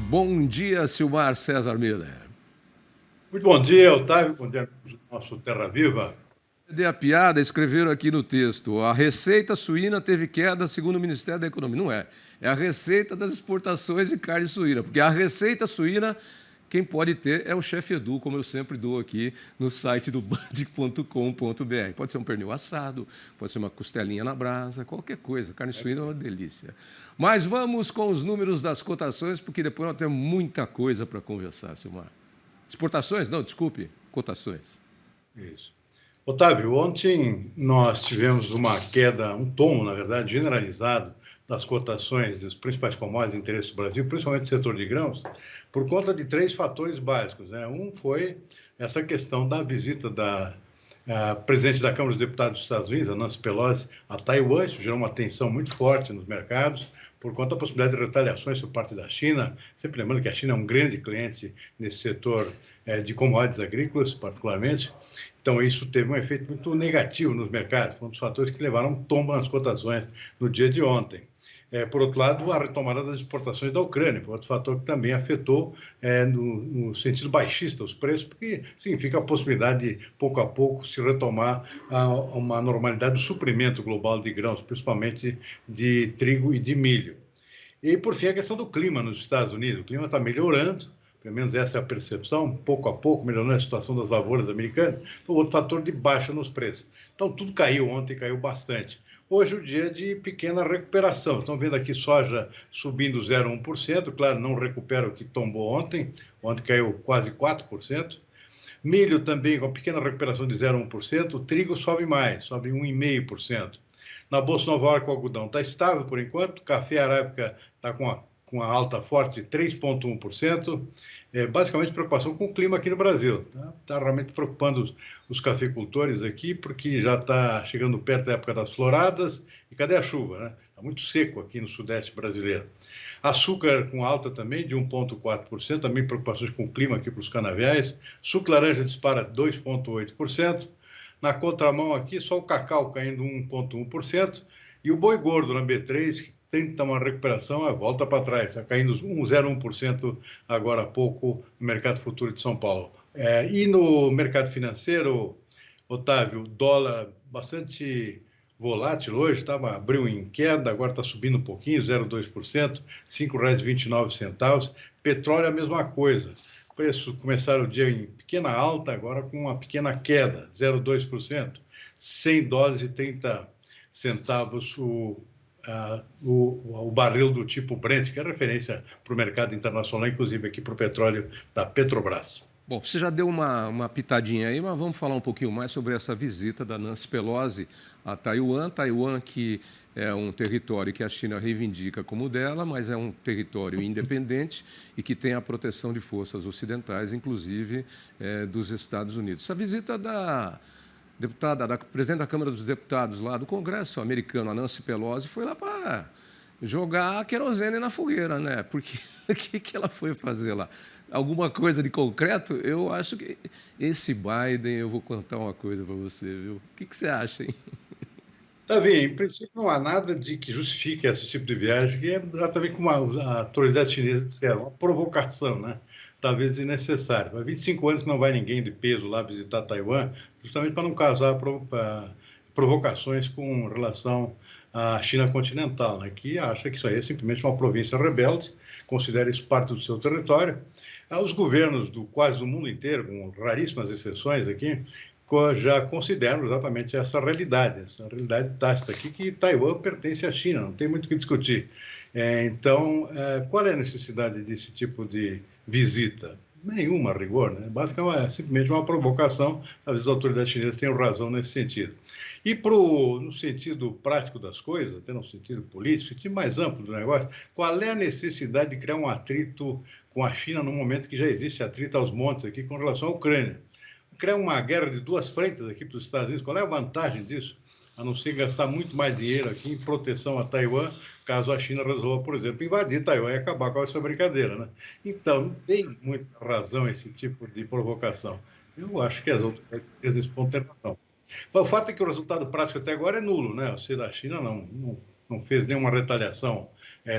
Bom dia, Silmar César Miller. Muito bom dia, Otávio. Bom dia, nosso Terra Viva. Dei a piada, escreveram aqui no texto. A receita suína teve queda segundo o Ministério da Economia. Não é. É a receita das exportações de carne suína. Porque a receita suína, quem pode ter é o chefe Edu, como eu sempre dou aqui no site do band.com.br. Pode ser um pernil assado, pode ser uma costelinha na brasa, qualquer coisa. Carne suína é uma delícia. Mas vamos com os números das cotações, porque depois nós temos muita coisa para conversar, Silmar. Exportações? Não, desculpe, cotações. Isso. Otávio, ontem nós tivemos uma queda, um tombo, na verdade, generalizado das cotações dos principais commodities de interesse do Brasil, principalmente o setor de grãos, por conta de três fatores básicos, né? Um foi essa questão da visita da presidente da Câmara dos Deputados dos Estados Unidos, a Nancy Pelosi, a Taiwan. Isso gerou uma tensão muito forte nos mercados, por conta da possibilidade de retaliações por parte da China, sempre lembrando que a China é um grande cliente nesse setor de commodities agrícolas, particularmente. Então, isso teve um efeito muito negativo nos mercados, foi um dos fatores que levaram um tombo nas cotações no dia de ontem. Por outro lado, a retomada das exportações da Ucrânia, foi outro fator que também afetou no sentido baixista os preços, porque significa a possibilidade de, pouco a pouco, se retomar uma normalidade do suprimento global de grãos, principalmente de trigo e de milho. E, por fim, a questão do clima nos Estados Unidos. O clima está melhorando, pelo menos essa é a percepção, pouco a pouco, melhorando a situação das lavouras americanas, foi outro fator de baixa nos preços. Então, tudo caiu ontem, caiu bastante. Hoje é o dia de pequena recuperação. Estão vendo aqui soja subindo 0,1%, claro, não recupera o que tombou ontem caiu quase 4%. Milho também com pequena recuperação de 0,1%, o trigo sobe mais, sobe 1,5%. Na Bolsa Nova York, o algodão está estável por enquanto, o café arábica está com a alta forte de 3,1%. Basicamente preocupação com o clima aqui no Brasil. Está realmente preocupando os cafeicultores aqui, porque já está chegando perto da época das floradas. E cadê a chuva, né? Está muito seco aqui no sudeste brasileiro. Açúcar com alta também de 1,4%, também preocupações com o clima aqui para os canaviais. Suco laranja dispara 2,8%. Na contramão aqui, só o cacau caindo 1,1%. E o boi gordo na B3, que tenta uma recuperação, volta para trás, está caindo 0,1% agora há pouco no mercado futuro de São Paulo. E no mercado financeiro, Otávio, dólar bastante volátil hoje, abriu em queda, agora está subindo um pouquinho, 0,2%, R$ 5,29. Petróleo é a mesma coisa. Preços começaram o dia em pequena alta, agora com uma pequena queda, 0,2%, $100,30 o barril do tipo Brent, que é referência para o mercado internacional, inclusive aqui para o petróleo da Petrobras. Bom, você já deu uma pitadinha aí, mas vamos falar um pouquinho mais sobre essa visita da Nancy Pelosi a Taiwan. Taiwan, que é um território que a China reivindica como dela, mas é um território independente e que tem a proteção de forças ocidentais, inclusive dos Estados Unidos. Essa visita da presidente da Câmara dos Deputados lá do Congresso americano, a Nancy Pelosi, foi lá para jogar querosene na fogueira, né? Porque o que ela foi fazer lá? Alguma coisa de concreto? Eu acho que esse Biden, eu vou contar uma coisa para você, viu? O que você acha, hein? Davi, em princípio não há nada de que justifique esse tipo de viagem, que é exatamente como a autoridade chinesa disseram, uma provocação, né? Talvez desnecessária. Há 25 anos que não vai ninguém de peso lá visitar Taiwan, justamente para não causar provocações com relação à China continental, né? Que acha que isso aí é simplesmente uma província rebelde, considera isso parte do seu território. Os governos quase do mundo inteiro, com raríssimas exceções aqui, já consideram exatamente essa realidade tácita aqui, que Taiwan pertence à China, não tem muito o que discutir. Então, qual é a necessidade desse tipo de visita? Nenhuma, a rigor, né? Basicamente, é simplesmente uma provocação, talvez as autoridades chinesas tenham razão nesse sentido. E no sentido prático das coisas, até no sentido político, sentido mais amplo do negócio, qual é a necessidade de criar um atrito com a China no momento que já existe atrito aos montes aqui com relação à Ucrânia? Criar uma guerra de duas frentes aqui para os Estados Unidos, qual é a vantagem disso? A não ser gastar muito mais dinheiro aqui em proteção a Taiwan, caso a China resolva, por exemplo, invadir Taiwan e acabar com essa brincadeira, né? Então, não tem muita razão esse tipo de provocação. Eu acho que as outras empresas podem ter razão. Mas o fato é que o resultado prático até agora é nulo, né? Ou seja, a China não fez nenhuma retaliação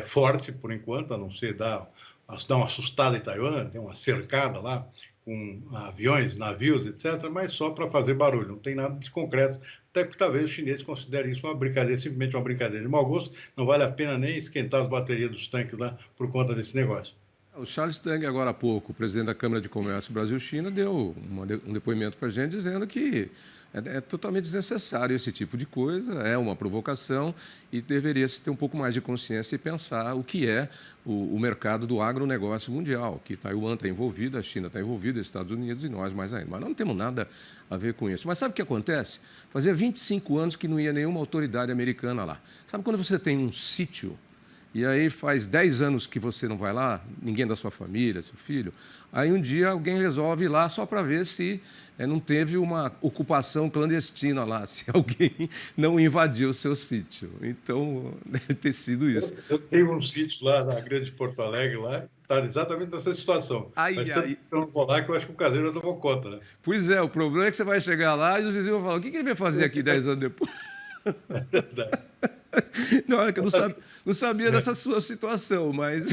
forte, por enquanto, a não ser dar dar uma assustada em Taiwan, deu uma cercada lá com aviões, navios, etc., mas só para fazer barulho, não tem nada de concreto, até porque talvez os chineses considerem isso uma brincadeira, simplesmente uma brincadeira de mau gosto, não vale a pena nem esquentar as baterias dos tanques lá por conta desse negócio. O Charles Tang, agora há pouco, o presidente da Câmara de Comércio Brasil-China, deu um depoimento para a gente dizendo que é totalmente desnecessário esse tipo de coisa, é uma provocação e deveria-se ter um pouco mais de consciência e pensar o que é o mercado do agronegócio mundial, que Taiwan está envolvida, a China está envolvida, Estados Unidos e nós mais ainda. Mas nós não temos nada a ver com isso. Mas sabe o que acontece? Fazia 25 anos que não ia nenhuma autoridade americana lá. Sabe quando você tem um sítio e aí faz 10 anos que você não vai lá, ninguém da sua família, seu filho, aí um dia alguém resolve ir lá só para ver se não teve uma ocupação clandestina lá, se alguém não invadiu o seu sítio. Então, deve ter sido isso. Eu tenho um sítio lá na Grande Porto Alegre, lá, está exatamente nessa situação. Mas tanto que eu não vou lá que eu acho que o caseiro já tomou conta, né? Pois é, o problema é que você vai chegar lá e os vizinhos vão falar, o que ele veio fazer aqui 10 anos depois? É verdade. Não, é que eu não sabia dessa sua situação, mas...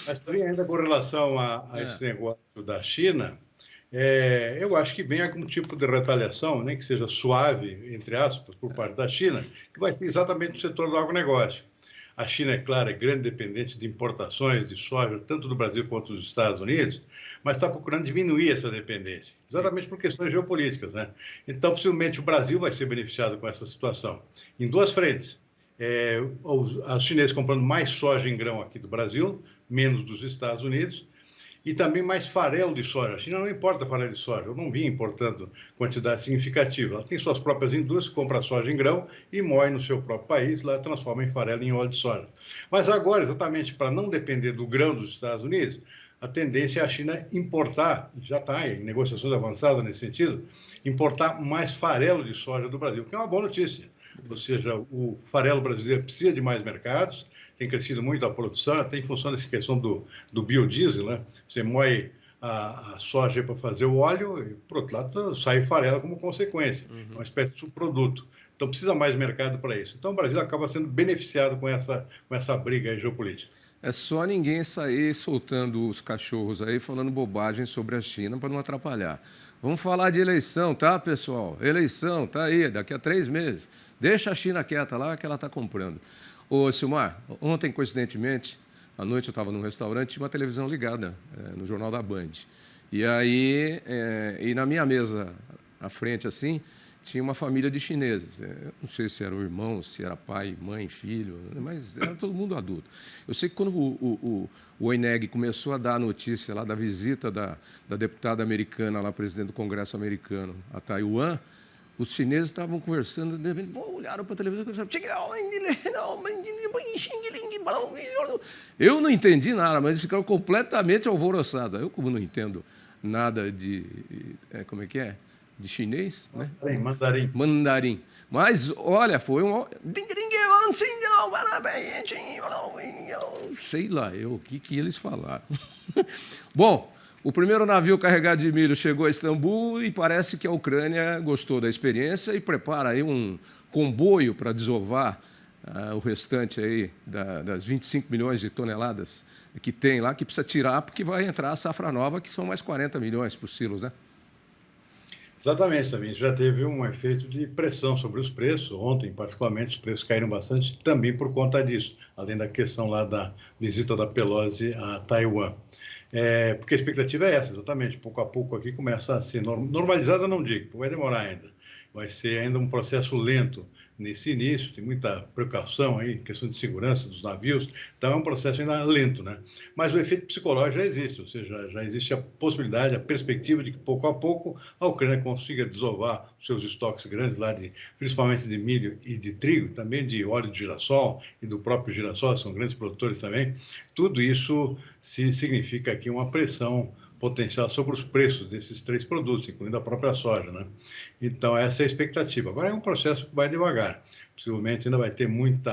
Mas também ainda com relação a esse negócio da China, eu acho que vem algum tipo de retaliação, nem que seja suave, entre aspas, por parte da China, que vai ser exatamente no setor do agronegócio. A China, é claro, é grande dependente de importações de soja, tanto do Brasil quanto dos Estados Unidos, mas está procurando diminuir essa dependência, exatamente por questões geopolíticas, né? Então, possivelmente, o Brasil vai ser beneficiado com essa situação. Em duas frentes. Os chineses comprando mais soja em grão aqui do Brasil, menos dos Estados Unidos, e também mais farelo de soja. A China não importa farelo de soja, eu não vi importando quantidade significativa. Ela tem suas próprias indústrias, compra soja em grão e moe no seu próprio país, lá transforma em farelo em óleo de soja. Mas agora, exatamente para não depender do grão dos Estados Unidos, a tendência é a China importar, já está em negociações avançadas nesse sentido, importar mais farelo de soja do Brasil, que é uma boa notícia. Ou seja, o farelo brasileiro precisa de mais mercados, tem crescido muito a produção, até em função dessa questão do biodiesel, né? Você moe a soja para fazer o óleo e, por outro lado, sai farelo como consequência, uma espécie de subproduto. Então, precisa mais mercado para isso. Então, o Brasil acaba sendo beneficiado com essa briga aí geopolítica. É só ninguém sair soltando os cachorros aí, falando bobagem sobre a China para não atrapalhar. Vamos falar de eleição, tá, pessoal? Eleição, tá aí, daqui a 3 meses. Deixa a China quieta lá que ela está comprando. Ô, Silmar, ontem, coincidentemente, à noite eu estava num restaurante, tinha uma televisão ligada no Jornal da Band. E aí, e na minha mesa, à frente, assim, tinha uma família de chineses. Eu não sei se eram irmãos, se era pai, mãe, filho, mas era todo mundo adulto. Eu sei que quando o OINEG começou a dar a notícia lá da visita da deputada americana, lá, presidente do Congresso americano, a Taiwan, os chineses estavam conversando, de repente, olharam para a televisão e pensaram, eu não entendi nada, mas eles ficaram completamente alvoroçados. Eu, como não entendo nada de... como é que é? De chinês, né? Mandarim. Mandarim. Mas, olha, foi um... Sei lá, o que eles falaram. Bom, o primeiro navio carregado de milho chegou a Istambul e parece que a Ucrânia gostou da experiência e prepara aí um comboio para desovar o restante aí das 25 milhões de toneladas que tem lá, que precisa tirar porque vai entrar a safra nova, que são mais 40 milhões por silos, né? Exatamente, também já teve um efeito de pressão sobre os preços. Ontem, particularmente, os preços caíram bastante também por conta disso, além da questão lá da visita da Pelosi a Taiwan. Porque a expectativa é essa, exatamente. Pouco a pouco aqui começa a ser normalizada, não digo, vai demorar ainda. Vai ser ainda um processo lento nesse início, tem muita precaução aí, questão de segurança dos navios, então é um processo ainda lento, né? Mas o efeito psicológico já existe, ou seja, já existe a possibilidade, a perspectiva de que pouco a pouco a Ucrânia consiga desovar seus estoques grandes lá, principalmente de milho e de trigo, também de óleo de girassol e do próprio girassol, são grandes produtores também. Tudo isso significa aqui uma pressão potencial sobre os preços desses 3 produtos, incluindo a própria soja, né? Então, essa é a expectativa. Agora é um processo que vai devagar. Possivelmente ainda vai ter muito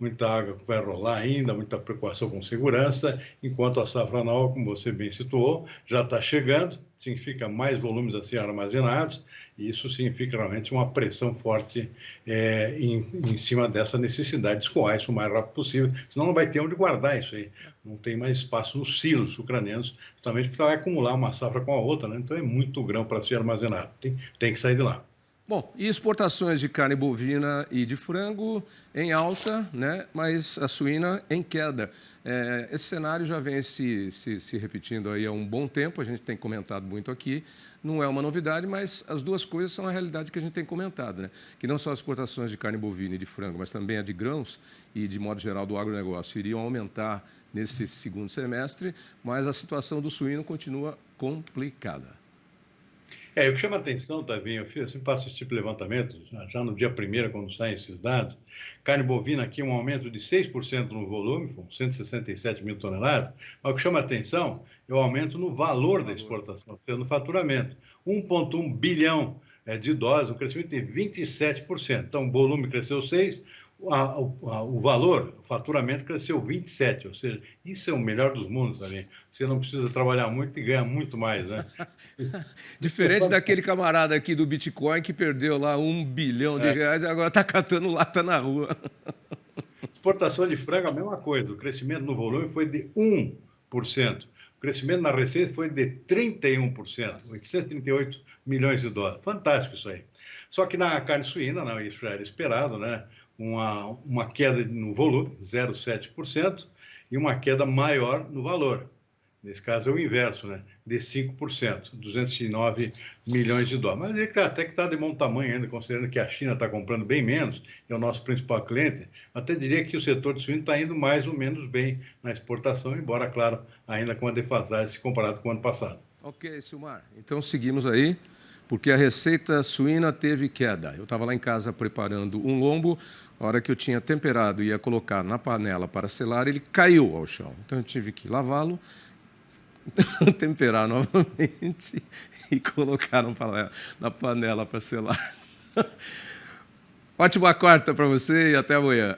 muita água que vai rolar ainda, muita preocupação com segurança, enquanto a safra nova, como você bem situou, já está chegando, significa mais volumes a ser armazenados, e isso significa realmente uma pressão forte em cima dessa necessidade de escoar isso o mais rápido possível, senão não vai ter onde guardar isso aí. Não tem mais espaço nos silos ucranianos, justamente porque vai acumular uma safra com a outra, né? Então é muito grão para ser armazenado, tem que sair de lá. Bom, e exportações de carne bovina e de frango em alta, né? Mas a suína em queda. Esse cenário já vem se repetindo aí há um bom tempo, a gente tem comentado muito aqui, não é uma novidade, mas as duas coisas são a realidade que a gente tem comentado, né? Que não só as exportações de carne bovina e de frango, mas também a de grãos e, de modo geral, do agronegócio iriam aumentar nesse segundo semestre, mas a situação do suíno continua complicada. O que chama atenção, Tavinho, eu sempre faço esse tipo de levantamento, já no dia 1º, quando saem esses dados, carne bovina aqui um aumento de 6% no volume, com 167 mil toneladas, mas o que chama atenção é o aumento no valor da exportação, ou seja, no faturamento. 1,1 bilhão de dólares, um crescimento de 27%. Então, o volume cresceu 6%, o valor, o faturamento cresceu 27%, ou seja, isso é o melhor dos mundos também. Você não precisa trabalhar muito e ganha muito mais, né? Diferente daquele camarada aqui do Bitcoin que perdeu lá R$ 1 bilhão e agora está catando lata na rua. Exportação de frango, a mesma coisa. O crescimento no volume foi de 1%. O crescimento na receita foi de 31%, 838 milhões de dólares. Fantástico isso aí. Só que na carne suína, não, isso já era esperado, né? Uma queda no volume, 0,7%, e uma queda maior no valor. Nesse caso é o inverso, né? De 5%, 209 milhões de dólares. Mas até que está de bom tamanho ainda, considerando que a China está comprando bem menos, é o nosso principal cliente. Até diria que o setor de suíno está indo mais ou menos bem na exportação, embora, claro, ainda com uma defasagem se comparado com o ano passado. Ok, Silmar. Então seguimos aí, porque a receita suína teve queda. Eu estava lá em casa preparando um lombo, a hora que eu tinha temperado e ia colocar na panela para selar, ele caiu ao chão. Então eu tive que lavá-lo, temperar novamente e colocar na panela para selar. Ótima quarta para você e até amanhã.